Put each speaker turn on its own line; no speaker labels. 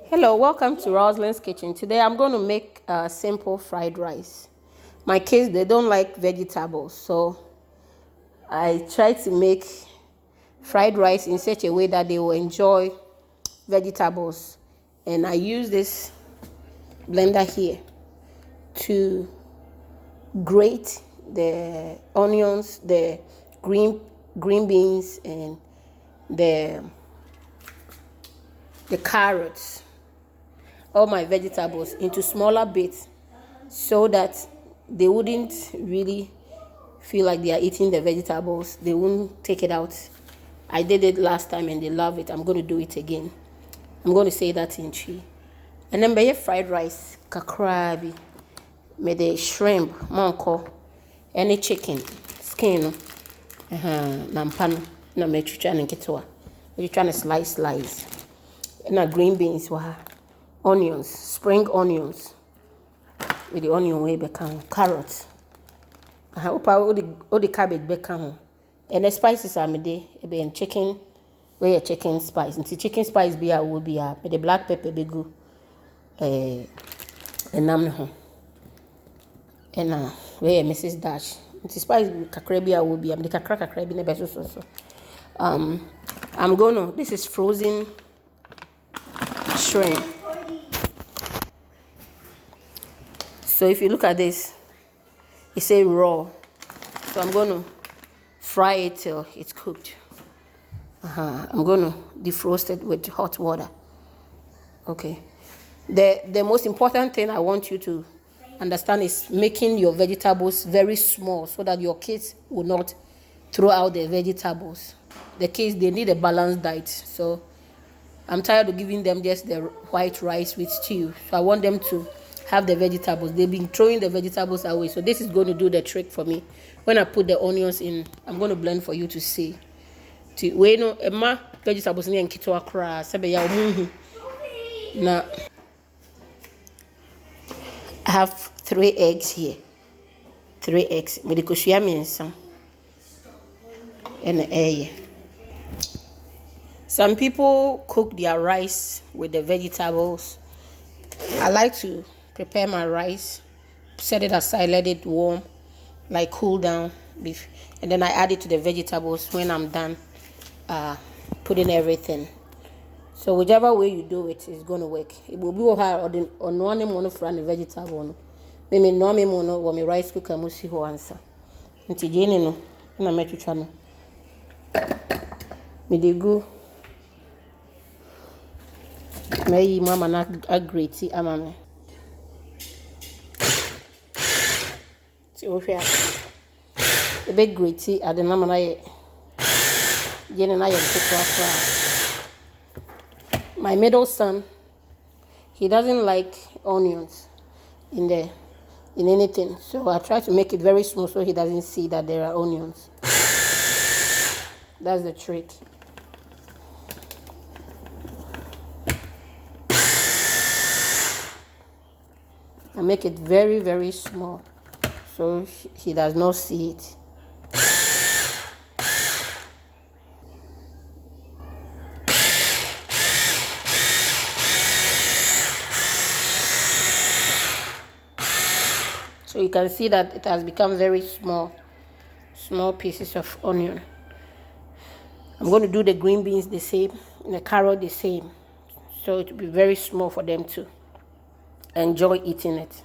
Hello, welcome to Rosalind's Kitchen. Today I'm going to make a simple fried rice. My kids, they don't like vegetables, so I try to make fried rice in such a way that they will enjoy vegetables. And I use this blender here to grate the onions, the green beans, and the carrots, all my vegetables into smaller bits so that they wouldn't really feel like they are eating the vegetables. They won't take it out. I did it last time and they love it. I'm going to do it again. I'm going to say that in Chi. And then by fried rice, kakrabi, me the shrimp, manko, any chicken, skin, nampano, na me chucha nkitwa. Me trying to slice. And green beans, onions, spring onions, with the onion way back carrots. All the cabbage back and the spices are made there. Chicken, where your chicken spice. And the chicken spice will be with the black pepper be good. And namno. And where Mrs. Dash. The spice kakrabia will be. The kakrabi ne beso so. I'm gonna. This is frozen shrimp. So if you look at this, it says raw. So I'm going to fry it till it's cooked. I'm going to defrost it with hot water. Okay. The most important thing I want you to understand is making your vegetables very small so that your kids will not throw out their vegetables. The kids, they need a balanced diet. So I'm tired of giving them just the white rice with stew. So I want them to have the vegetables. They've been throwing the vegetables away. So this is going to do the trick for me. When I put the onions in, I'm going to blend for you to see. Vegetables in kitwa kra sebe ya omuhu. Now I have 3 eggs here. 3 eggs. Me de koshia miensa. And egg. Some people cook their rice with the vegetables. I like to prepare my rice, set it aside, let it warm, like cool down, and then I add it to the vegetables when I'm done putting everything. So whichever way you do it is going to work. It will be hard on one mono for the vegetable. Maybe no me mono or me rice cooker musi ho answer. Nti jeni no na metwitwa no. Me dey go. May mama na agree amame. So here. A big great at the mama na Jen and I my middle son, he doesn't like onions in anything. So I try to make it very small so he doesn't see that there are onions. That's the trick. I make it very, very small so he does not see it. So you can see that it has become very small pieces of onion. I'm going to do the green beans the same, and the carrot the same. So it will be very small for them to enjoy eating it.